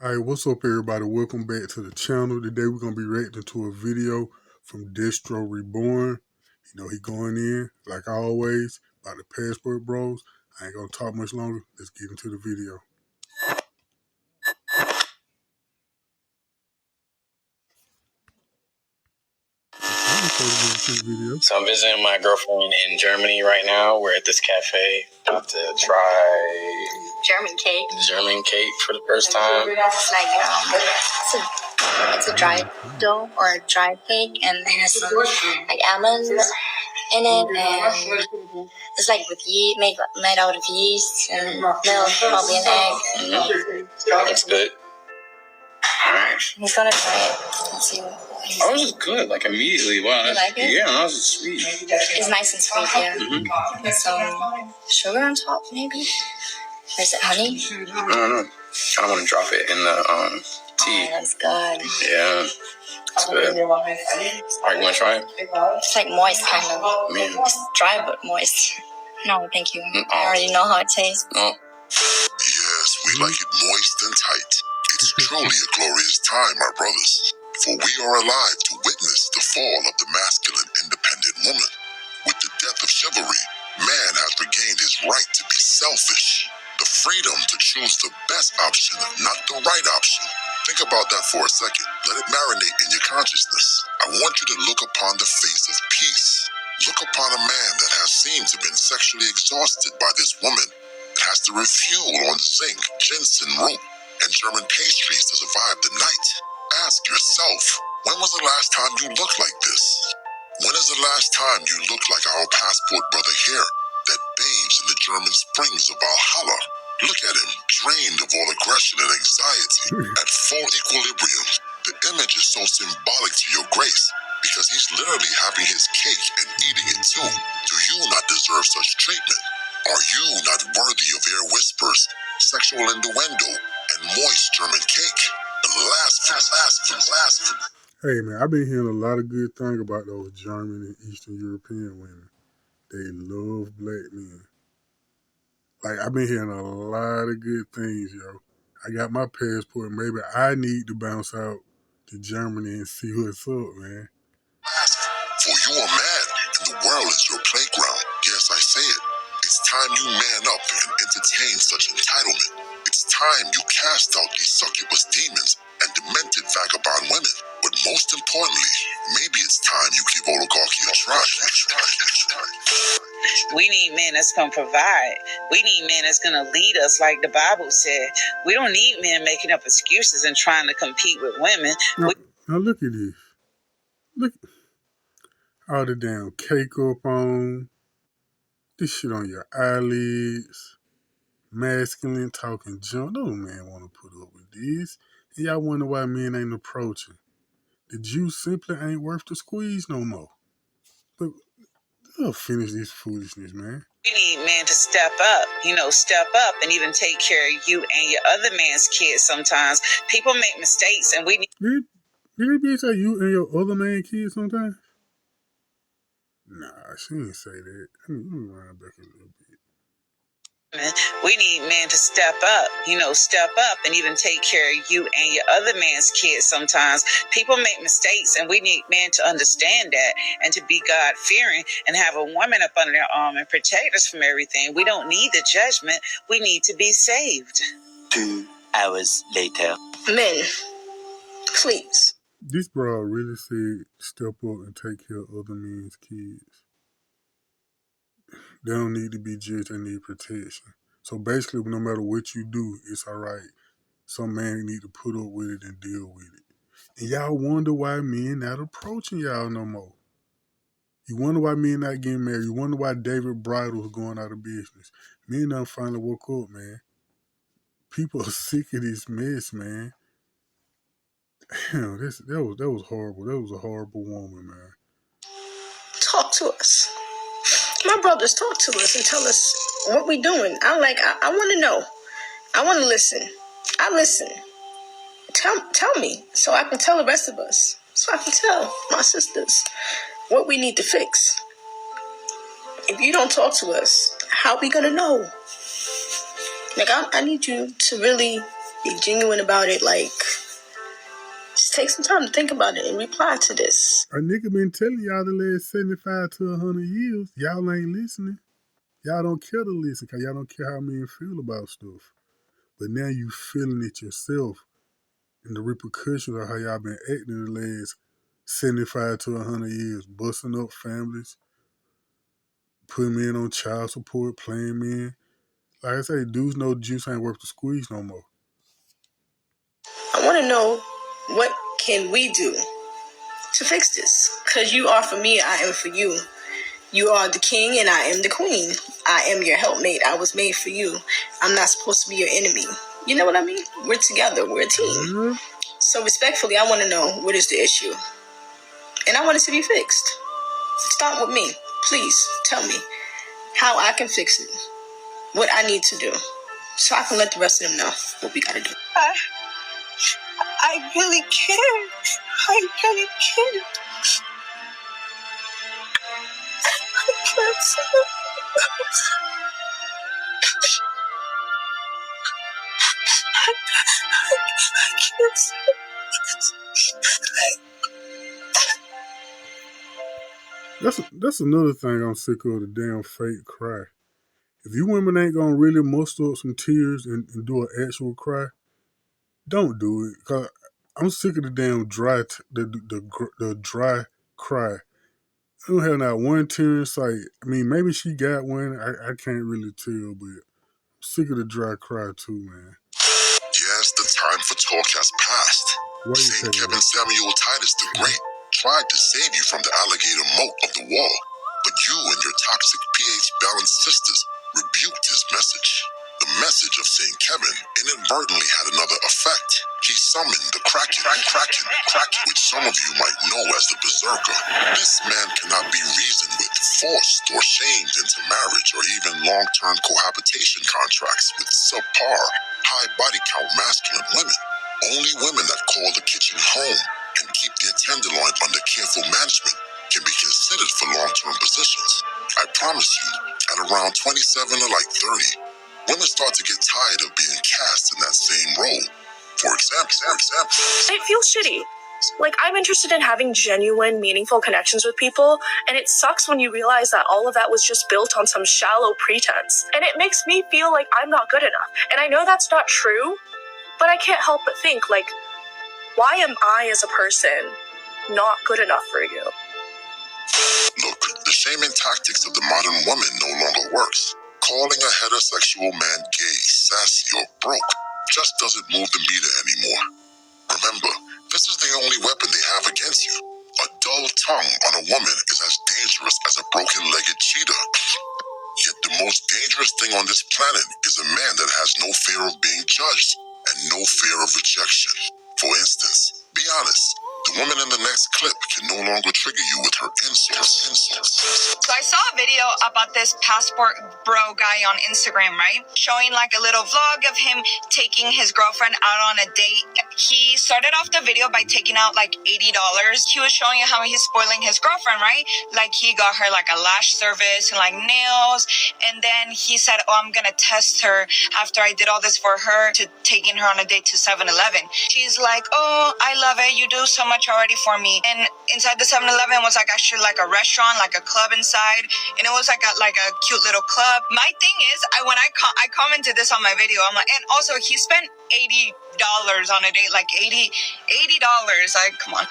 Alright, what's up everybody? Welcome back to the channel. Today we're going to be reacting to a video from Destro Reborn. You know, he going in, like always, about the Passport Bros. I ain't going to talk much longer. Let's get into the video. So I'm visiting my girlfriend in Germany right now. We're at this cafe. About to try German cake. German cake for the first time. It's like it's a dried dough or a dried cake, and it has some like almonds in it, and it's like with yeast, made out of yeast and milk, probably an egg. It's good. Alright. He's gonna try it. Let's see what. Oh, it was good, like immediately. Wow, you like it? Yeah, that was sweet. It's nice and sweet, yeah. Mm-hmm. Some sugar on top, maybe? Or is it honey? I don't know. I don't want to drop it in the tea. Oh, that's good. Yeah, it's good. Alright, you want to try it? It's like moist, kind of. Man. It's dry but moist. No, thank you. I already know how it tastes. Oh. Yes, we like it moist and tight. It's truly a glorious time, my brothers. For we are alive to witness the fall of the masculine, independent woman. With the death of chivalry, man has regained his right to be selfish. The freedom to choose the best option, not the right option. Think about that for a second. Let it marinate in your consciousness. I want you to look upon the face of peace. Look upon a man that has seemed to have been sexually exhausted by this woman, that has to refuel on zinc, ginseng root, and German pastries to survive the night. Ask yourself, when was the last time you looked like this? When is the last time you looked like our passport brother here, that bathes in the German springs of Valhalla? Look at him, drained of all aggression and anxiety, at full equilibrium. The image is so symbolic to your grace, because he's literally having his cake and eating it too. Do you not deserve such treatment? Are you not worthy of air whispers, sexual innuendo, and moist German cake? Blasphemy. Hey man, I've been hearing a lot of good things about those German and Eastern European women. They love black men. Like, I've been hearing a lot of good things, yo. I got my passport. Maybe I need to bounce out to Germany and see what's up, man. For you are man, and the world is your playground. Yes, I say it. It's time you man up and entertain such entitlement. It's time you cast out these succubus demons and demented vagabond women. But most importantly, maybe it's time you give oligarchy a try. We need men that's going to provide. We need men that's going to lead us like the Bible said. We don't need men making up excuses and trying to compete with women. Now look at this. Look. All the damn cake up on. This shit on your eyelids. Masculine talking junk. No man want to put up with this. And y'all wonder why men ain't approaching. The juice simply ain't worth the squeeze no more. But I'll finish this foolishness, man. We need men to step up and even take care of you and your other man's kids sometimes. People make mistakes and we need... Did it be say you and your other man's kids sometimes? Nah, she didn't say that. Let me wind back a little bit. We need men to step up and even take care of you and your other man's kids sometimes. People make mistakes and we need men to understand that and to be God-fearing and have a woman up under their arm and protect us from everything. We don't need the judgment. We need to be saved. 2 hours later. Men, please. This bro really said step up and take care of other men's kids. They don't need to be judged, they need protection. So basically, no matter what you do, it's all right. Some man need to put up with it and deal with it. And y'all wonder why men not approaching y'all no more. You wonder why men not getting married. You wonder why David Bridal is going out of business. Men done finally woke up, man. People are sick of this mess, man. Damn, that was horrible. That was a horrible woman, man. Talk to us. My brothers, talk to us and tell us what we doing. I want to know. I want to listen. I listen. Tell me so I can tell the rest of us. So I can tell my sisters what we need to fix. If you don't talk to us, how are we going to know? Like, I need you to really Be genuine about it. Like, just take some time to think about it and reply to this. A nigga been telling y'all the last 75 to 100 years. Y'all ain't listening. Y'all don't care to listen because y'all don't care how men feel about stuff. But now you feeling it yourself and the repercussions of how y'all been acting the last 75 to 100 years. Busting up families, putting men on child support, playing men. Like I say, dudes know the juice ain't worth the squeeze no more. I want to know, what can we do to fix this? Because you are for me, I am for you. You are the king and I am the queen. I am your helpmate. I was made for you. I'm not supposed to be your enemy. You know what I mean? We're together. We're a team. Mm-hmm. So respectfully, I want to know, what is the issue? And I want it to be fixed. Start with me. Please tell me how I can fix it. What I need to do. So I can let the rest of them know what we got to do. I really can. I really can. I can't say it. I can't say it. That's another thing I'm sick of, the damn fake cry. If you women ain't gonna really muster up some tears and do an actual cry, don't do it. Cause I'm sick of the damn dry, the dry cry. I don't have not one tear in sight. I mean, maybe she got one. I can't really tell, but I'm sick of the dry cry too, man. Yes, the time for talk has passed. St. Kevin Samuel Titus the Great tried to save you from the alligator moat of the wall, but you and your toxic pH-balanced sisters rebuked his message. The message of St. Kevin inadvertently had another effect. He summoned the Kraken, which some of you might know as the Berserker. This man cannot be reasoned with, forced, or shamed into marriage or even long-term cohabitation contracts with subpar, high body count masculine women. Only women that call the kitchen home and keep their tenderloin under careful management can be considered for long-term positions. I promise you, at around 27 or like 30, women start to get tired of being cast in that same role. For example, It feels shitty. Like, I'm interested in having genuine, meaningful connections with people, and it sucks when you realize that all of that was just built on some shallow pretense. And it makes me feel like I'm not good enough. And I know that's not true, but I can't help but think, like, why am I as a person not good enough for you? Look, the shaming tactics of the modern woman no longer works. Calling a heterosexual man gay, sassy, or broke just doesn't move the meter anymore. Remember, this is the only weapon they have against you. A dull tongue on a woman is as dangerous as a broken-legged cheetah. Yet the most dangerous thing on this planet is a man that has no fear of being judged and no fear of rejection. For instance, be honest, the woman in the next clip can no longer trigger you with her insults. So I saw a video about this passport bro guy on Instagram, right? Showing like a little vlog of him taking his girlfriend out on a date. He started off the video by taking out like $80. He was showing you how he's spoiling his girlfriend, right? Like he got her like a lash service and like nails. And then he said, oh, I'm going to test her after I did all this for her to taking her on a date to 7-Eleven. She's like, oh, I love it. You do so much already for me. And inside the 7-Eleven was like actually like a restaurant, like a club inside. And it was like a cute little club. My thing is, when I commented this on my video, I'm like, and also he spent $80 on a date, like $80. Like, come on.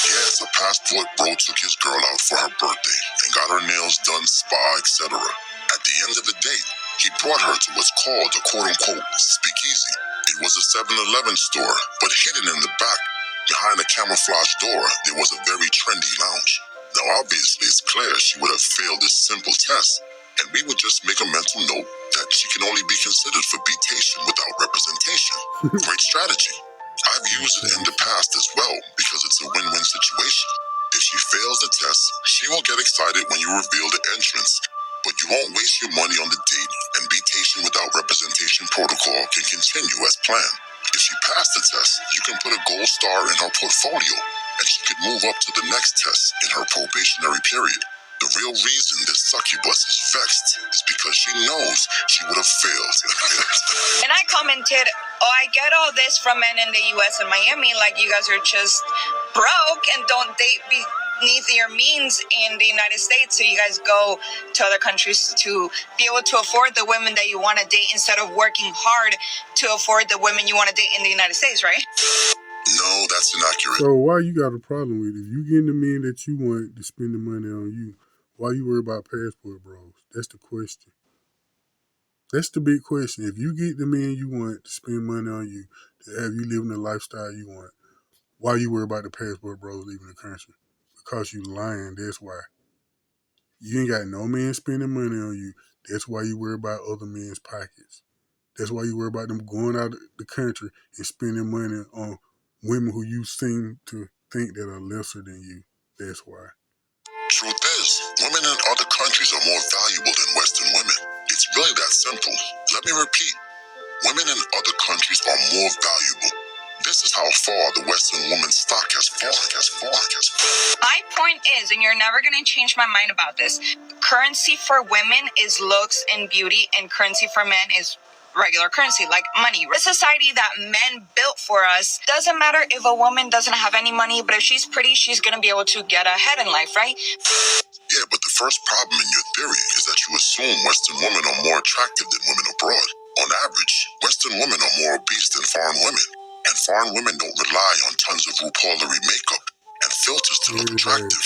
Yes, a passport bro took his girl out for her birthday and got her nails done, spa, etc. At the end of the date, he brought her to what's called a quote-unquote speakeasy. It was a 7-Eleven store, but hidden in the back, behind a camouflage door, there was a very trendy lounge. Now, obviously, it's clear she would have failed this simple test, and we would just make a mental note that she can only be considered for betation without representation. Great strategy. I've used it in the past as well, because it's a win-win situation. If she fails the test, she will get excited when you reveal the entrance, but you won't waste your money on the date, and betation without representation protocol can continue as planned. If she passed the test, you can put a gold star in her portfolio, and she could move up to the next test in her probationary period. The real reason this succubus is vexed is because she knows she would have failed. And I commented, Oh, I get all this from men in the U.S. and Miami, like you guys are just broke and don't date beneath your means in the United States, so you guys go to other countries to be able to afford the women that you want to date instead of working hard to afford the women you want to date in the United States, right? No, that's inaccurate. So why you got a problem with it? If you getting the men that you want to spend the money on you, why you worry about passport bros? That's the question. That's the big question. If you get the men you want to spend money on you, to have you living the lifestyle you want, why you worry about the passport bros leaving the country? Because you lying, that's why. You ain't got no man spending money on you. That's why you worry about other men's pockets. That's why you worry about them going out of the country and spending money on women who you seem to think that are lesser than you. That's why. Truth is, women in other countries are more valuable than Western women. It's really that simple. Let me repeat. Women in other countries are more valuable. This is how far the Western woman's stock has fallen. My point is, and you're never going to change my mind about this, currency for women is looks and beauty, and currency for men is regular currency, like money. The society that men built for us, doesn't matter if a woman doesn't have any money, but if she's pretty, she's going to be able to get ahead in life, right? Yeah, but the first problem in your theory is that you assume Western women are more attractive than women abroad. On average, Western women are more obese than foreign women, and foreign women don't rely on tons of RuPaulery makeup and filters to look attractive.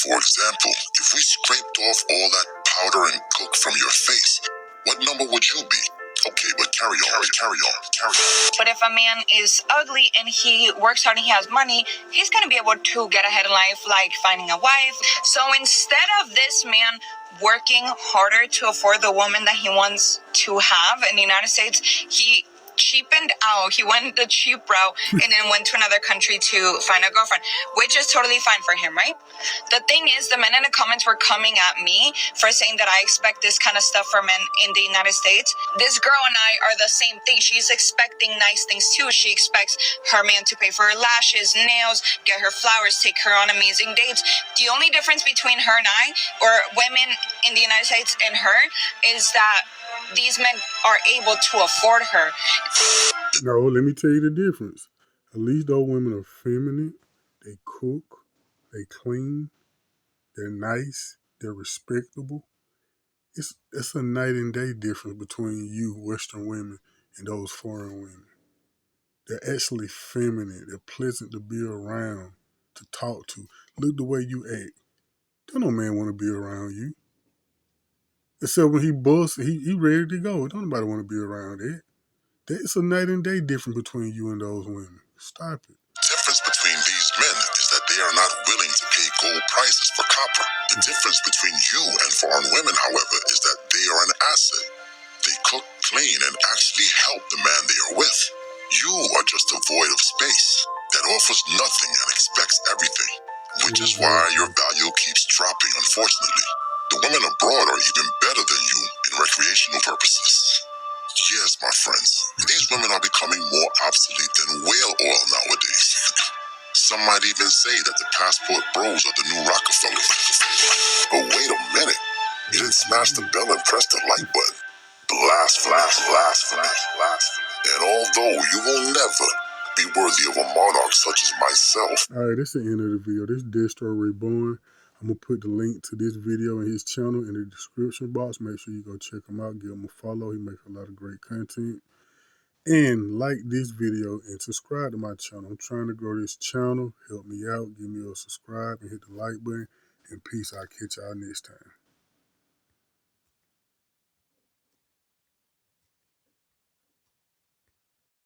For example, if we scraped off all that powder and coke from your face, what number would you be? Okay, but carry on. But if a man is ugly and he works hard and he has money, he's going to be able to get ahead in life, like finding a wife. So instead of this man working harder to afford the woman that he wants to have in the United States, he cheapened out. He went the cheap route and then went to another country to find a girlfriend, which is totally fine for him, right? The thing is, the men in the comments were coming at me for saying that I expect this kind of stuff for men in the United States. This girl and I are the same thing. She's expecting nice things too. She expects her man to pay for her lashes, nails, get her flowers, take her on amazing dates. The only difference between her and I, or women in the United States and her, is that these men are able to afford her. No, let me tell you the difference. At least those women are feminine. They cook. They clean. They're nice. They're respectable. It's a night and day difference between you, Western women, and those foreign women. They're actually feminine. They're pleasant to be around, to talk to. Look the way you act. Don't no man want to be around you. Except when he busts, he ready to go. Don't nobody want to be around that. It's a night and day difference between you and those women. Stop it. The difference between these men is that they are not willing to pay gold prices for copper. The difference between you and foreign women, however, is that they are an asset. They cook, clean, and actually help the man they are with. You are just a void of space that offers nothing and expects everything, which is why your value keeps dropping, unfortunately. The women abroad are even better than you in recreational purposes. Yes, my friends, these women are becoming more obsolete than whale oil nowadays. Some might even say that the passport bros are the new Rockefeller. But wait a minute. You didn't smash the bell and press the like button. Blasphemy. And although you will never be worthy of a monarch such as myself. Alright, that's the end of the video. This is Destro Reborn. I'm going to put the link to this video and his channel in the description box. Make sure you go check him out. Give him a follow. He makes a lot of great content. And like this video and subscribe to my channel. I'm trying to grow this channel. Help me out. Give me a subscribe and hit the like button. And peace. I'll catch y'all next time.